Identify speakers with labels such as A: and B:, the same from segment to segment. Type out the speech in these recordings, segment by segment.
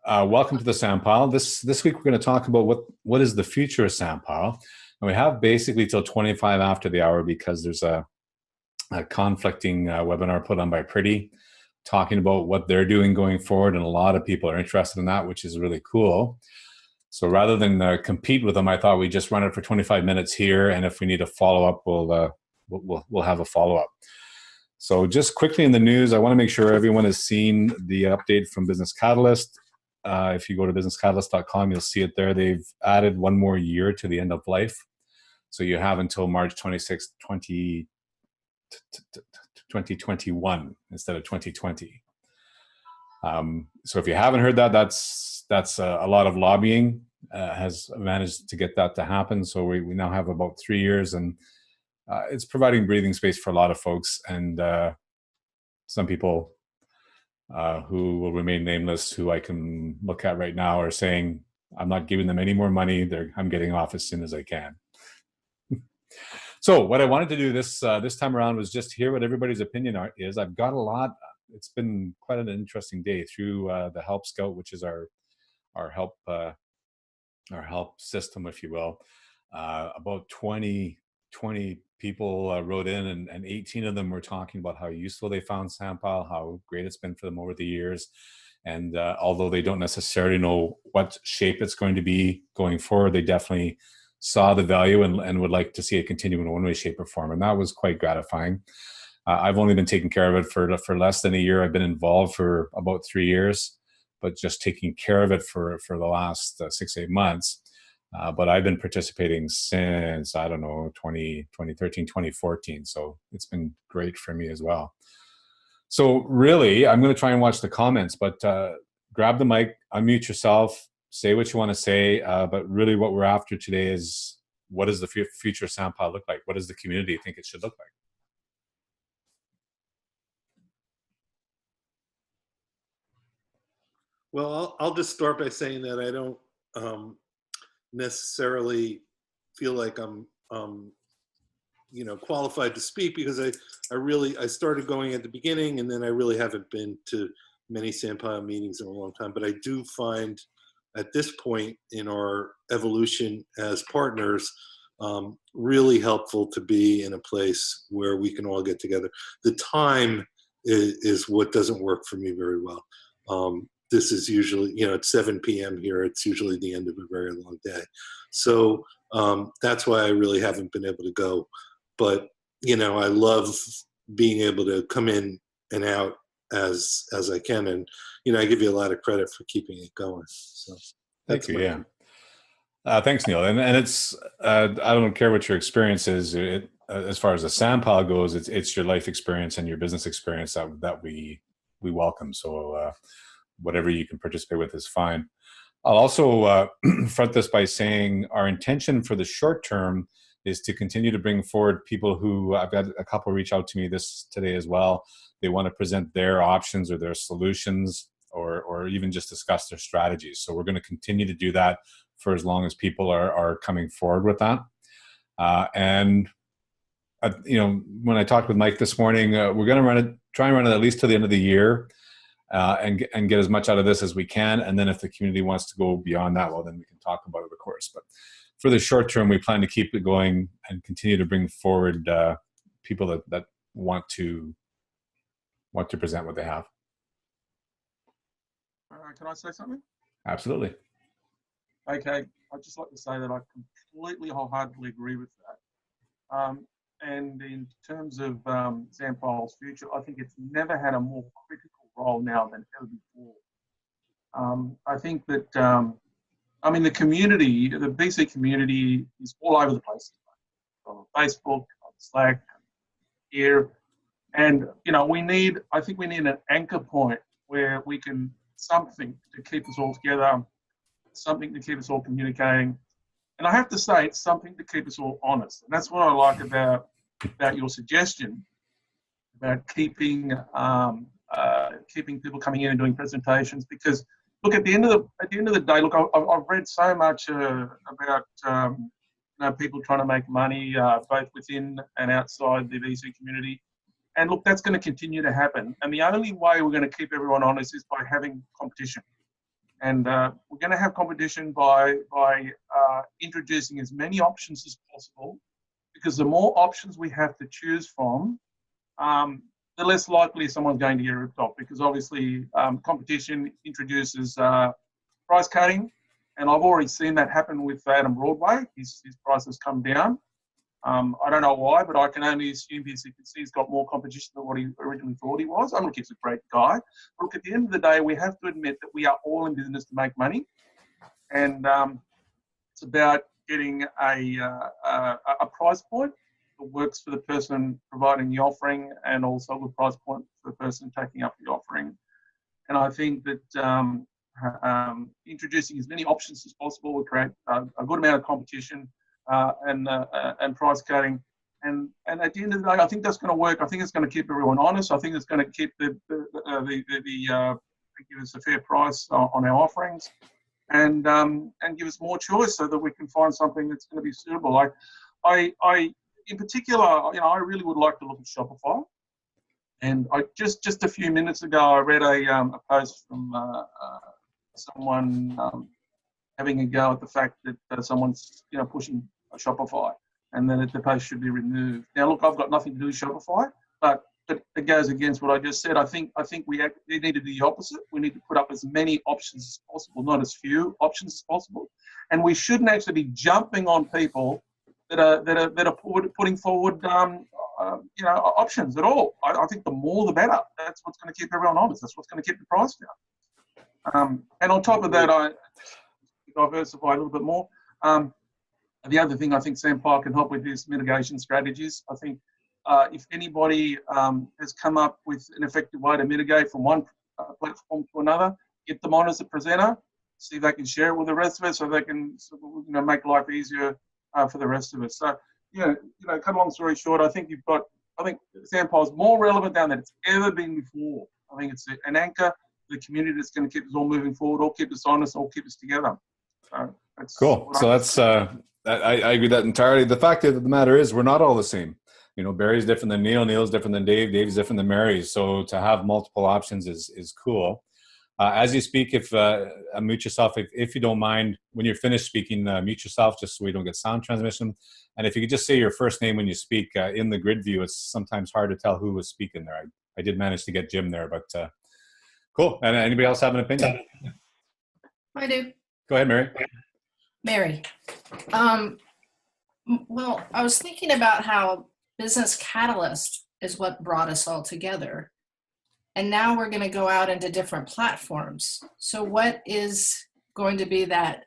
A: Welcome to the Sandpile. This week we're going to talk about what is the future of Sandpile, and we have basically till 25 after the hour because there's a conflicting webinar put on by Pretty, talking about what they're doing going forward, and a lot of people are interested in that, which is really cool. So rather than compete with them, I thought we'd just run it for 25 minutes here, and if we need a follow up, we'll have a follow up. So just quickly in the news, I want to make sure everyone has seen the update from Business Catalyst. If you go to businesscatalyst.com, you'll see it there. They've added one more year to the end of life. So you have until March 26, 2021 instead of 2020. So if you haven't heard that, that's a lot of lobbying has managed to get that to happen. So we now have about 3 years, and it's providing breathing space for a lot of folks. And some people who will remain nameless, who I can look at right now, are saying, I'm not giving them any more money. I'm getting off as soon as I can. So what I wanted to do this time around was just hear what everybody's opinion is. I've got a lot. It's been quite an interesting day through the Help Scout, which is our help system, if you will. About 20 people wrote in, and 18 of them were talking about how useful they found Sandpile, how great it's been for them over the years. And although they don't necessarily know what shape it's going to be going forward, they definitely saw the value and would like to see it continue in one way, shape, or form. And that was quite gratifying. I've only been taking care of it for less than a year. I've been involved for about 3 years, but just taking care of it for the last 6-8 months. But I've been participating since, I don't know, 2013, 2014. So it's been great for me as well. So really, I'm going to try and watch the comments, but grab the mic, unmute yourself, say what you want to say. But really what we're after today is, what does the future Sandpile look like? What does the community think it should look like?
B: Well, I'll just start by saying that I don't necessarily feel like I'm qualified to speak, because I started going at the beginning, and then I really haven't been to many Sandpile meetings in a long time. But I do find at this point in our evolution as partners, really helpful to be in a place where we can all get together. The time is what doesn't work for me very well. This is usually, it's 7 p.m. here. It's usually the end of a very long day. So that's why I really haven't been able to go. But, I love being able to come in and out as I can. And, I give you a lot of credit for keeping it going. So
A: thank you. Yeah. Thanks, Neil. And it's, I don't care what your experience is. As far as the Sandpile goes, it's your life experience and your business experience that we welcome. So, whatever you can participate with is fine. I'll also front this by saying our intention for the short term is to continue to bring forward people who, I've got a couple reach out to me today as well. They want to present their options or their solutions, or even just discuss their strategies. So we're going to continue to do that for as long as people are coming forward with that. And when I talked with Mike this morning, we're going to try and run it at least to the end of the year. And get as much out of this as we can. And then if the community wants to go beyond that, well, then we can talk about it, of course. But for the short term, we plan to keep it going and continue to bring forward people that want to present what they have.
C: Can I say something?
A: Absolutely.
C: Okay. I'd just like to say that I completely, wholeheartedly agree with that. And in terms of Sandpile's future, I think it's never had a more critical role now than ever before. I think that, the community, the BC community is all over the place, on Facebook, on Slack, here. And, I think we need an anchor point where we can, something to keep us all together, something to keep us all communicating. And I have to say, it's something to keep us all honest. And that's what I like about your suggestion about keeping people coming in and doing presentations. Because look, at the end of the day, look, I've read so much about people trying to make money both within and outside the VC community. And look, that's going to continue to happen. And the only way we're going to keep everyone honest is by having competition. And we're going to have competition by introducing as many options as possible, because the more options we have to choose from, the less likely someone's going to get ripped off, because obviously competition introduces price cutting, and I've already seen that happen with Adam Broadway. His price has come down. I don't know why, but I can only assume because you can see he's got more competition than what he originally thought he was. I look, he's a great guy. But look, at the end of the day, we have to admit that we are all in business to make money, and it's about getting a price point that works for the person providing the offering, and also a good price point for the person taking up the offering. And I think that introducing as many options as possible will create a good amount of competition and price cutting. And at the end of the day, I think that's going to work. I think it's going to keep everyone honest. I think it's going to keep give us a fair price on our offerings, and give us more choice so that we can find something that's going to be suitable. I in particular, I really would like to look at Shopify. And I just a few minutes ago, I read a post from someone having a go at the fact that someone's pushing Shopify, and then the post should be removed. Now, look, I've got nothing to do with Shopify, but it goes against what I just said. I think we need to do the opposite. We need to put up as many options as possible, not as few options as possible, and we shouldn't actually be jumping on people that are putting forward options at all. I think the more the better. That's what's going to keep everyone honest. That's what's going to keep the price down. And on top of that, I diversify a little bit more. The other thing I think Sandpile can help with is mitigation strategies. I think if anybody has come up with an effective way to mitigate from one platform to another, get them on as a presenter, see if they can share it with the rest of us, so they can make life easier for the rest of us. So, cut a long story short, I think Sandpile is more relevant now than it's ever been before. I think it's an anchor for the community that's going to keep us all moving forward, all keep us honest, all keep us together. So that's
A: cool. So that's I agree with that entirely. The fact of the matter is, we're not all the same. Barry's different than Neil. Neil's different than Dave. Dave's different than Mary. So to have multiple options is cool. As you speak, if mute yourself, if you don't mind, when you're finished speaking, mute yourself just so we don't get sound transmission. And if you could just say your first name when you speak, in the grid view, it's sometimes hard to tell who was speaking there. I did manage to get Jim there, but cool. And anybody else have an opinion?
D: I do.
A: Go ahead, Mary.
D: Mary. Well, I was thinking about how Business Catalyst is what brought us all together. And now we're going to go out into different platforms. So what is going to be that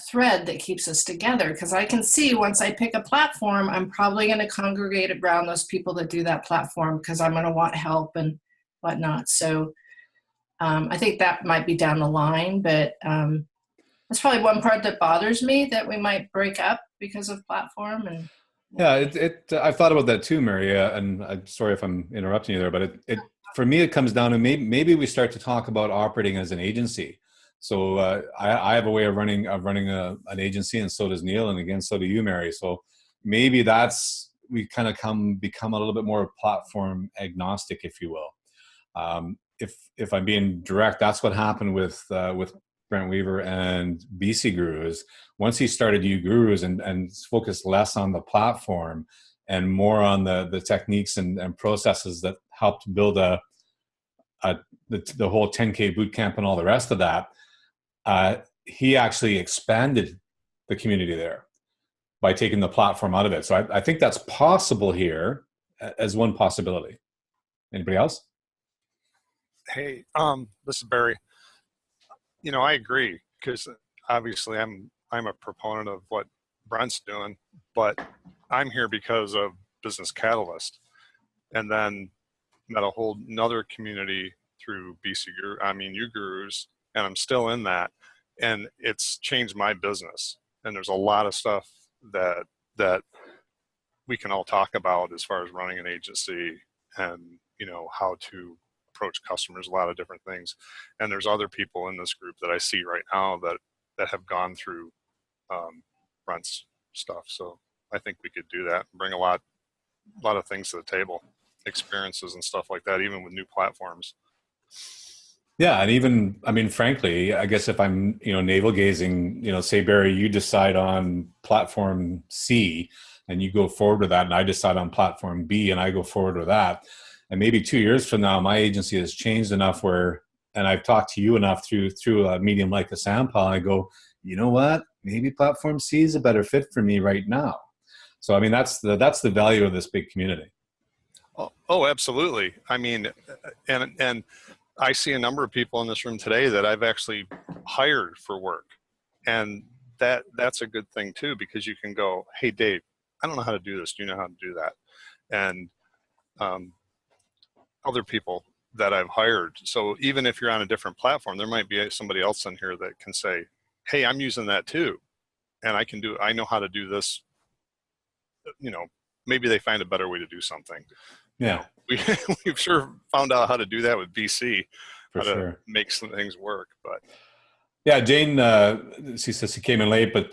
D: thread that keeps us together? Because I can see once I pick a platform, I'm probably going to congregate around those people that do that platform, because I'm going to want help and whatnot. So I think that might be down the line, but that's probably one part that bothers me, that we might break up because of platform. And
A: yeah, I've thought about that too, Mary. And I'm sorry if I'm interrupting you there, but for me, it comes down to maybe we start to talk about operating as an agency. So I have a way of running an agency, and so does Neil, and again, so do you, Mary. So maybe we kind of become a little bit more platform agnostic, if you will. If I'm being direct, that's what happened with Brent Weaver and BC Gurus. Once he started U Gurus and focused less on the platform and more on the techniques and processes that helped build the whole 10K boot camp and all the rest of that, he actually expanded the community there by taking the platform out of it. So I think that's possible here as one possibility. Anybody else?
E: Hey, this is Barry. I agree, because obviously I'm a proponent of what Brent's doing, but I'm here because of Business Catalyst, and then met a whole another community through U Gurus, and I'm still in that, and it's changed my business. And there's a lot of stuff that we can all talk about as far as running an agency and how to approach customers, a lot of different things. And there's other people in this group that I see right now that have gone through Brent's stuff. So I think we could do that and bring a lot of things to the table, experiences and stuff like that, even with new platforms.
A: Yeah, and even, I mean, frankly, I guess if I'm, navel gazing, say, Barry, you decide on platform C and you go forward with that, and I decide on platform B and I go forward with that. And maybe 2 years from now, my agency has changed enough where, and I've talked to you enough through a medium like the Sandpile, and I go, you know what? Maybe platform C is a better fit for me right now. So, I mean, that's the value of this big community.
E: Oh, absolutely. I mean, and I see a number of people in this room today that I've actually hired for work, and that's a good thing too, because you can go, hey, Dave, I don't know how to do this. Do you know how to do that? And other people that I've hired. So even if you're on a different platform, there might be somebody else in here that can say, hey, I'm using that too, and I know how to do this. Maybe they find a better way to do something.
A: Yeah.
E: We've sure found out how to do that with BC,
A: For
E: how
A: sure.
E: to make some things work. But
A: yeah, Jane, she says she came in late, but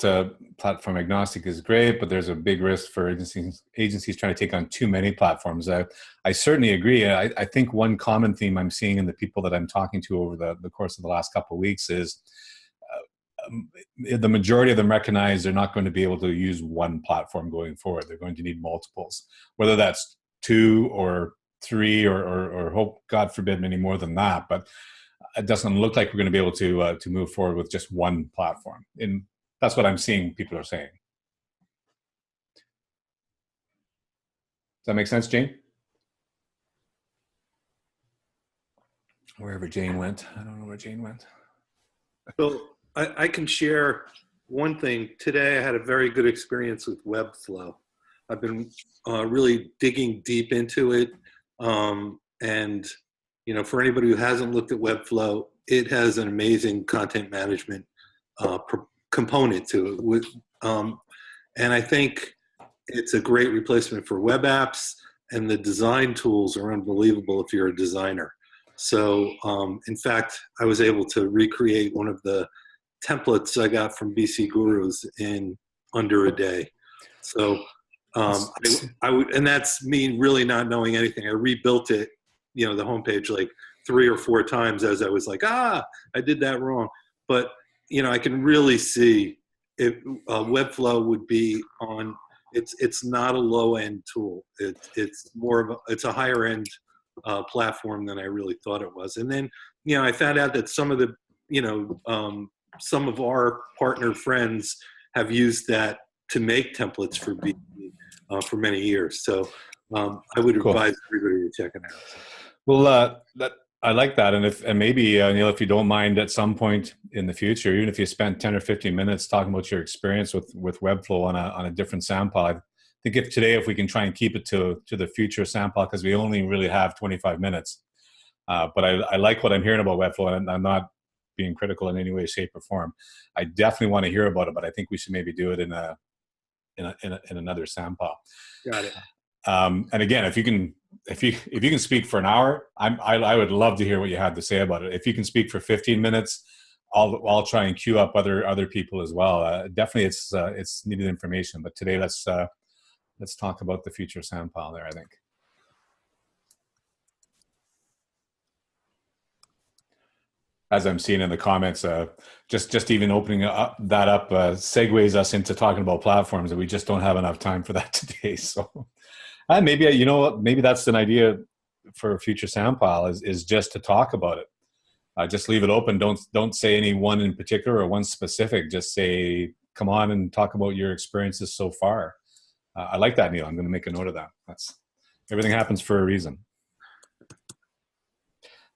A: platform agnostic is great, but there's a big risk for agencies trying to take on too many platforms. I certainly agree. I think one common theme I'm seeing in the people that I'm talking to over the course of the last couple of weeks is the majority of them recognize they're not going to be able to use one platform going forward. They're going to need multiples, whether that's 2 or 3 or hope, God forbid, many more than that. But it doesn't look like we're going to be able to move forward with just one platform. And that's what I'm seeing people are saying. Does that make sense, Jane? Wherever Jane went. I don't know where Jane went.
B: So I can share one thing. Today I had a very good experience with Webflow. I've been really digging deep into it. And, for anybody who hasn't looked at Webflow, it has an amazing content management component to it. And I think it's a great replacement for web apps, and the design tools are unbelievable if you're a designer. So, in fact, I was able to recreate one of the templates I got from BC Gurus in under a day. So, I would, and that's me really not knowing anything. I rebuilt it, the homepage like 3 or 4 times as I was like, I did that wrong. But, I can really see if Webflow would be on. It's not a low end tool. It's more of it's a higher end platform than I really thought it was. And then, I found out that some of the, some of our partner friends have used that to make templates for BC for many years. So I would advise everybody to check it out.
A: Well, I like that, and maybe Neil, if you don't mind, at some point in the future, even if you spend 10 or 15 minutes talking about your experience with Webflow on a different Sandpile. I think if we can try and keep it to the future Sandpile, because we only really have 25 minutes. But I like what I'm hearing about Webflow, and I'm not being critical in any way, shape, or form. I definitely want to hear about it, but I think we should maybe do it in another Sandpile.
B: Got it.
A: And again, if you can speak for an hour, I would love to hear what you had to say about it. If you can speak for 15 minutes, I'll try and queue up other people as well. Definitely, it's needed information. But today, let's talk about the future Sandpile there, I think. As I'm seeing in the comments, just even opening that up segues us into talking about platforms, and we just don't have enough time for that today. So maybe, maybe that's an idea for a future Sandpile is just to talk about it. Just leave it open. Don't say any one in particular or one specific. Just say, come on and talk about your experiences so far. I like that, Neil. I'm going to make a note of that. Everything happens for a reason.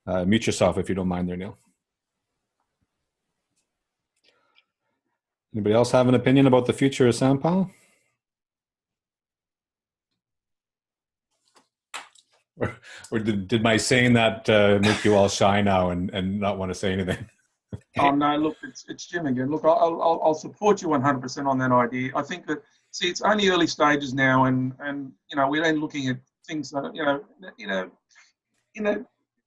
A: Mute yourself if you don't mind there, Neil. Anybody else have an opinion about the future of Sandpile? Or did my saying that make you all shy now and not want to say anything?
C: Oh no, look, it's Jim again. Look, I'll support you 100% on that idea. I think that it's only early stages now, and we're then looking at things that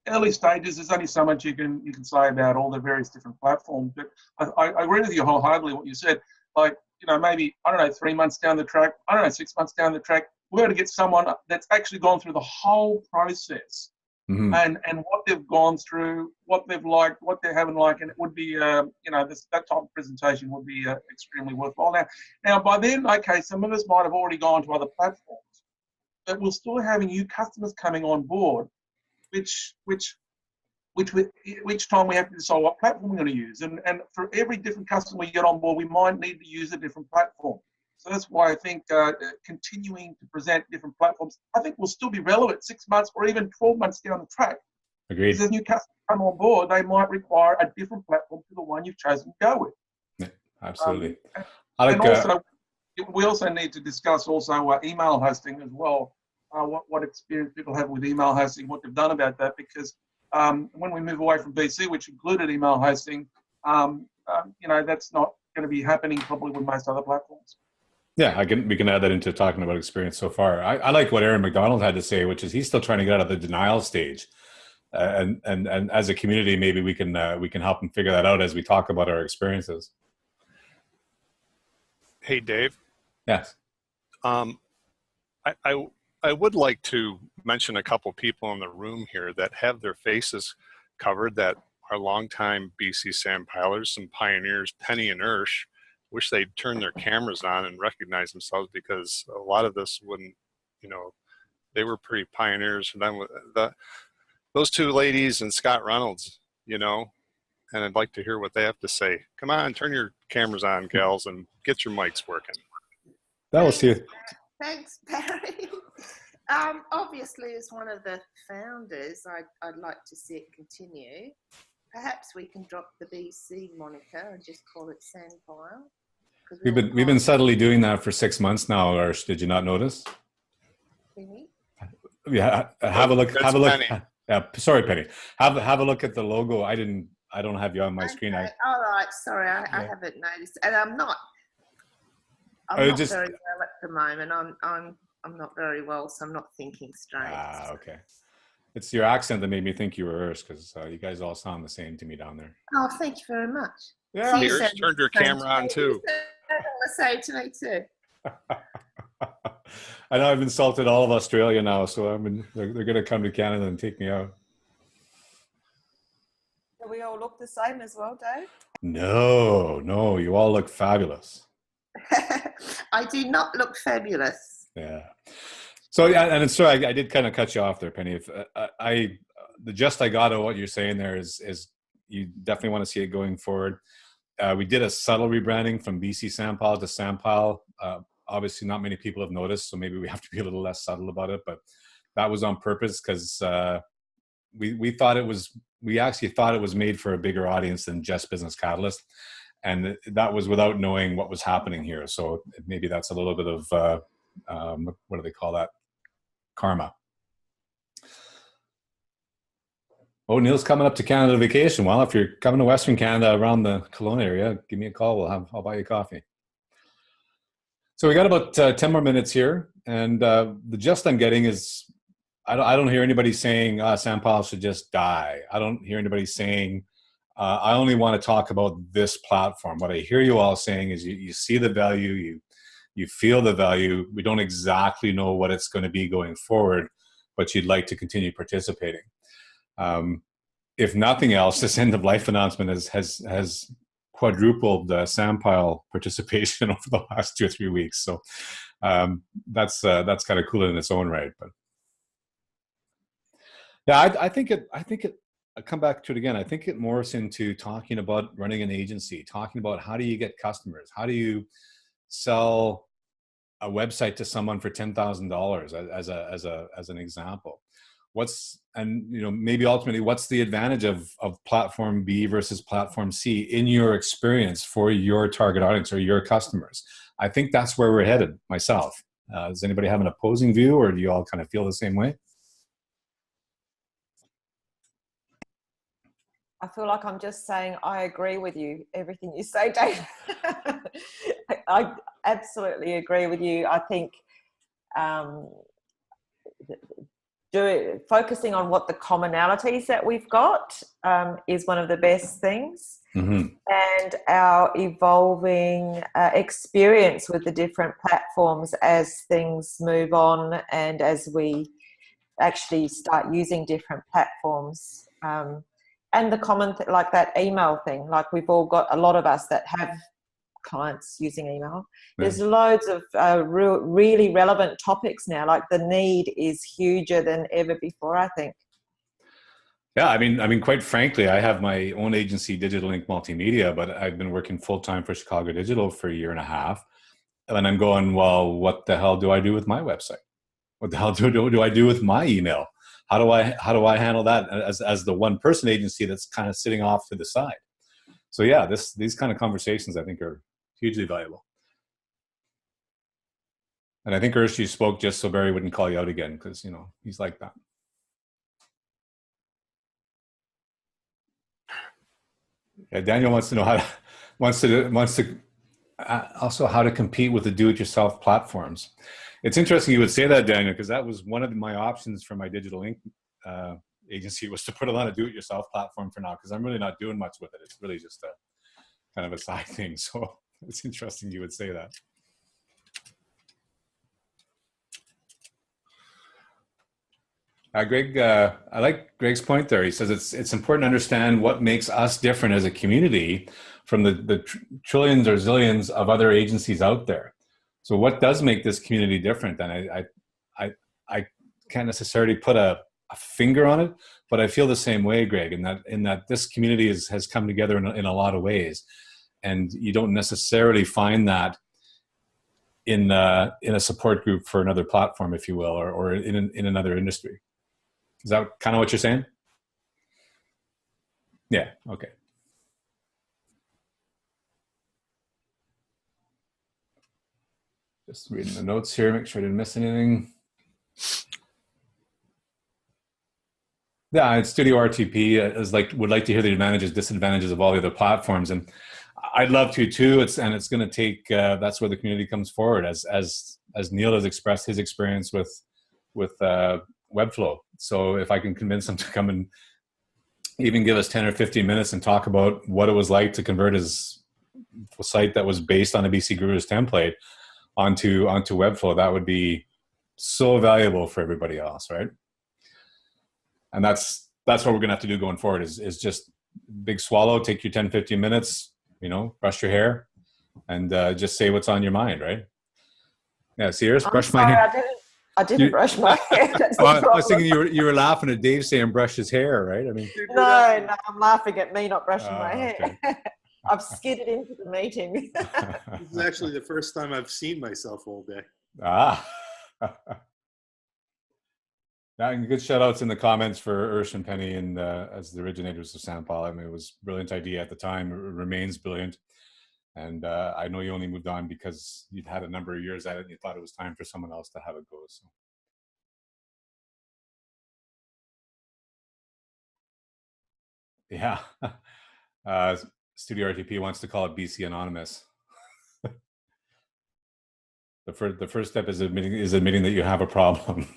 C: early stages. There's only so much you can say about all the various different platforms. But I agree with you wholeheartedly what you said. Like maybe 3 months down the track, 6 months down the track, we're going to get someone that's actually gone through the whole process
A: Mhm.
C: and what they've gone through, what they've liked, what they haven't liked, and it would be, that type of presentation would be extremely worthwhile. Now, by then, okay, some of us might have already gone to other platforms, but we're still having new customers coming on board, which time we have to decide what platform we're going to use. And for every different customer we get on board, we might need to use a different platform. So that's why I think continuing to present different platforms, I think will still be relevant 6 months or even 12 months down the track.
A: Agreed.
C: Because as new customers come on board, they might require a different platform to the one you've chosen to go with.
A: Yeah, absolutely.
C: And also, we also need to discuss also email hosting as well. What experience people have with email hosting, what they've done about that, because when we move away from BC, which included email hosting, that's not going to be happening probably with most other platforms.
A: Yeah, we can add that into talking about experience so far. I like what Aaron McDonald had to say, which is he's still trying to get out of the denial stage, and as a community, maybe we can help him figure that out as we talk about our experiences.
E: Hey, Dave.
A: Yes.
E: I would like to mention a couple people in the room here that have their faces covered that are longtime BC Sandpilers, some pioneers, Penny and Ursh. Wish they'd turn their cameras on and recognize themselves, because a lot of this wouldn't, they were pretty pioneers for them. Those two ladies and Scott Reynolds, and I'd like to hear what they have to say. Come on, turn your cameras on, gals, and get your mics working.
A: That was you.
F: Thanks, Barry. Obviously, as one of the founders, I'd like to see it continue. Perhaps we can drop the BC moniker and just call it Sandpile.
A: We've been subtly doing that for 6 months now, Arsh. Did you not notice?
F: Really?
A: Yeah, have a look.
E: That's
A: Have a look.
E: Penny.
A: Yeah, sorry, Penny. Have a look at the logo. I don't have you on my screen.
F: All right, sorry, I haven't noticed, and I'm not very well at the moment. I'm not very well, so I'm not thinking straight.
A: Okay. It's your accent that made me think you were Urs, because you guys all sound the same to me down there.
F: Oh, thank you very much.
A: Yeah,
F: So
E: Urs turned your camera on too.
F: Say to me too.
A: I know I've insulted all of Australia now, so they're going to come to Canada and take me out.
G: Do we all look the same as well, Dave?
A: No, you all look fabulous.
F: I do not look fabulous.
A: Yeah. So yeah, and sorry, I did kind of cut you off there, Penny. If the gist I got of what you're saying there is you definitely want to see it going forward. We did a subtle rebranding from BC Sandpile to Sandpile. Obviously, not many people have noticed, so maybe we have to be a little less subtle about it. But that was on purpose, because we actually thought it was made for a bigger audience than just Business Catalyst, and that was without knowing what was happening here. So maybe that's a little bit of what do they call that? Karma. Oh, Neil's coming up to Canada vacation. Well, if you're coming to Western Canada around the Kelowna area, give me a call. I'll buy you coffee. So we got about 10 more minutes here, and the gist I'm getting is I don't hear anybody saying Sandpile should just die. I don't hear anybody saying I only want to talk about this platform. What I hear you all saying is you see the value, you feel the value. We don't exactly know what it's going to be going forward, but you'd like to continue participating. If nothing else, this end of life announcement has quadrupled Sandpile participation over the last 2 or 3 weeks. So that's kind of cool in its own right. But yeah, I think it. I come back to it again. I think it morphs into talking about running an agency, talking about how do you get customers, how do you sell a website to someone for $10,000 as an example. Maybe ultimately what's the advantage of platform B versus platform C in your experience for your target audience or your customers. I think that's where we're headed myself. Does anybody have an opposing view, or do you all kind of feel the same way?
G: I feel like I'm just saying I agree with you, everything you say, Dave. I absolutely agree with you. I think focusing on what the commonalities that we've got is one of the best things. Mm-hmm. And our evolving experience with the different platforms as things move on and as we actually start using different platforms. And the common, like that email thing, like we've all got, a lot of us that have clients using email. There's loads of really relevant topics now. Like the need is huger than ever before, I think.
A: Yeah, I mean, quite frankly, I have my own agency, Digital Link Multimedia, but I've been working full time for Chicago Digital for a year and a half, and I'm going, well, what the hell do I do with my website? What the hell do I do with my email? How do I handle that as the one person agency that's kind of sitting off to the side? So yeah, these kind of conversations I think are hugely valuable. And I think Urs, you spoke just so Barry wouldn't call you out again, because he's like that. Yeah, Daniel wants to know also how to compete with the do-it-yourself platforms. It's interesting you would say that, Daniel, because that was one of my options for my Digital Link agency, was to put it on a do-it-yourself platform for now, because I'm really not doing much with it. It's really just a kind of a side thing. So it's interesting you would say that. Greg, I like Greg's point there. He says it's important to understand what makes us different as a community from the trillions or zillions of other agencies out there. So what does make this community different? And I can't necessarily put a finger on it, but I feel the same way, Greg, in that this community has come together in a lot of ways, and you don't necessarily find that in a support group for another platform, if you will, or in another industry. Is that kind of what you're saying? Yeah, okay. Just reading the notes here, make sure I didn't miss anything. Yeah, it's Studio RTP would like to hear the advantages, disadvantages of all the other platforms, and I'd love to too. It's going to take. That's where the community comes forward, as Neil has expressed his experience with Webflow. So if I can convince him to come and even give us 10 or 15 minutes and talk about what it was like to convert his site that was based on a BC Gurus template onto Webflow, that would be so valuable for everybody else, right? And that's what we're going to have to do going forward is just big swallow, take your 10, 15 minutes, brush your hair, and just say what's on your mind, right? Yeah, serious, brush my hair.
G: I didn't brush my hair. That's
A: I was thinking you were laughing at Dave saying brush his hair, right? I mean,
G: no, I'm laughing at me not brushing my hair. Okay. I've skidded into the meeting.
B: This is actually the first time I've seen myself all day.
A: Yeah, and good shout outs in the comments for Urs and Penny and as the originators of Sandpile. I mean, it was a brilliant idea at the time. It remains brilliant. And I know you only moved on because you'd had a number of years at it and you thought it was time for someone else to have a go. So. Yeah. Studio RTP wants to call it BC Anonymous. The first step is admitting that you have a problem.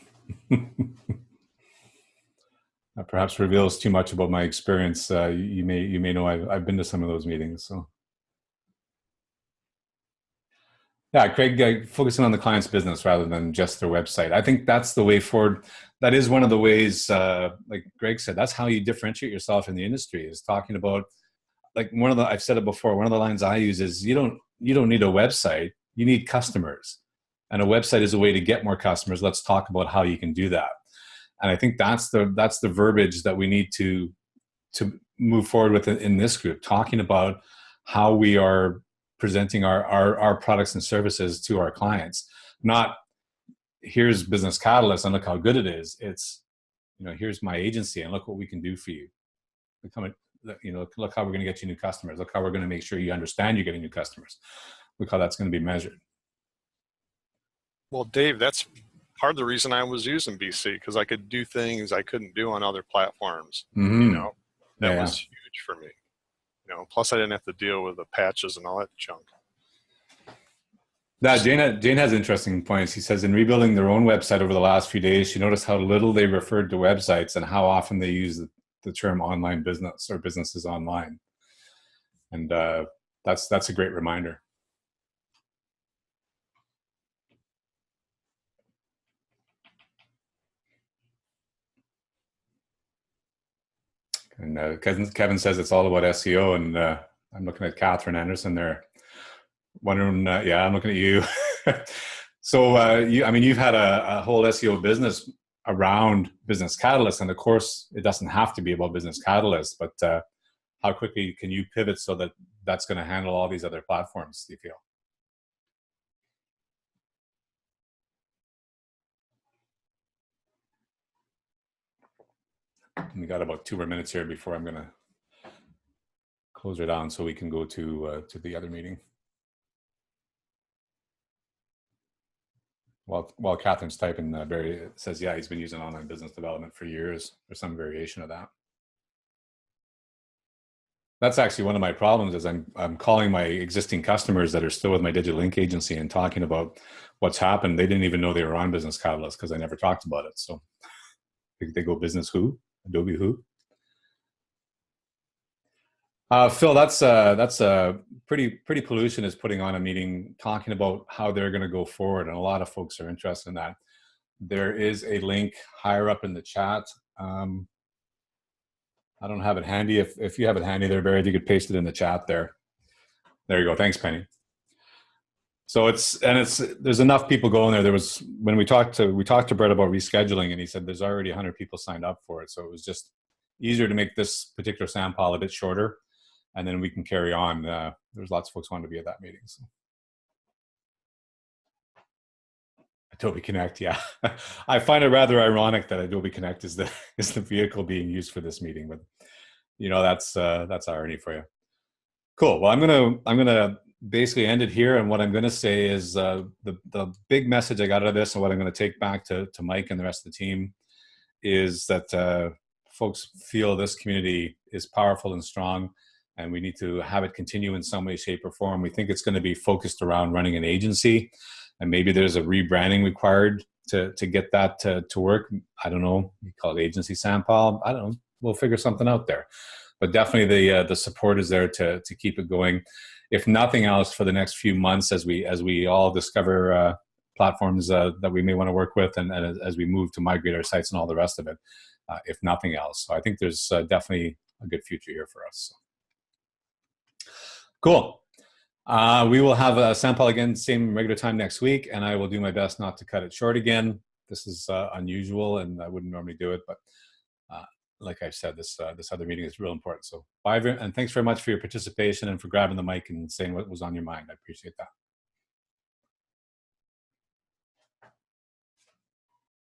A: That perhaps reveals too much about my experience. You may know I've been to some of those meetings. So. Yeah, Craig, focusing on the client's business rather than just their website. I think that's the way forward. That is one of the ways, like Greg said, that's how you differentiate yourself in the industry, is talking about, like I've said it before, one of the lines I use is you don't need a website, you need customers. And a website is a way to get more customers. Let's talk about how you can do that. And I think that's the verbiage that we need to move forward with in this group, talking about how we are presenting our products and services to our clients. Not here's Business Catalyst and look how good it is. It's, here's my agency and look what we can do for you. Look how we're going to get you new customers. Look how we're going to make sure you understand you're getting new customers. Look how that's going to be measured.
E: Well, Dave, that's part of the reason I was using BC, because I could do things I couldn't do on other platforms.
A: Mm-hmm.
E: That was huge for me. Plus I didn't have to deal with the patches and all that junk.
A: Yeah, Jane has interesting points. He says in rebuilding their own website over the last few days, she noticed how little they referred to websites and how often they use the term online business or businesses online. And that's a great reminder. And Kevin says it's all about SEO, and I'm looking at Catherine Anderson there, wondering. Yeah, I'm looking at you. So you've had a whole SEO business around Business Catalyst, and of course, it doesn't have to be about Business Catalyst. But how quickly can you pivot so that that's going to handle all these other platforms? Do you feel? We got about 2 more minutes here before I'm going to close her down so we can go to the other meeting. While Catherine's typing, Barry says, yeah, he's been using online business development for years, or some variation of that. That's actually one of my problems is I'm calling my existing customers that are still with my Digital Link agency and talking about what's happened. They didn't even know they were on Business Catalyst because I never talked about it. So they go, business who? Adobe who? Phil, that's Pretty Pollution is putting on a meeting talking about how they're going to go forward, and a lot of folks are interested in that. There is a link higher up in the chat. I don't have it handy. If you have it handy there, Barry, if you could paste it in the chat there. There you go. Thanks, Penny. So there's enough people going there. There was, when we talked to Brett about rescheduling, and he said there's already 100 people signed up for it. So it was just easier to make this particular Sandpile a bit shorter, and then we can carry on. There's lots of folks wanting to be at that meeting. So. Adobe Connect, yeah. I find it rather ironic that Adobe Connect is the vehicle being used for this meeting, but that's irony for you. Cool. Well, I'm gonna basically end it here, and what I'm gonna say is the big message I got out of this, and what I'm gonna take back to Mike and the rest of the team, is that folks feel this community is powerful and strong, and we need to have it continue in some way, shape, or form. We think it's going to be focused around running an agency, and maybe there's a rebranding required to get that to work. I don't know. We call it Agency Sandpile. I don't know. We'll figure something out there. But definitely the support is there to keep it going. If nothing else, for the next few months, as we all discover platforms that we may want to work with, and as we move to migrate our sites and all the rest of it, if nothing else. So I think there's definitely a good future here for us. So. Cool. We will have a Sandpile again, same regular time next week, and I will do my best not to cut it short again. This is unusual, and I wouldn't normally do it, but like I said, this other meeting is real important. So bye, and thanks very much for your participation and for grabbing the mic and saying what was on your mind. I appreciate that.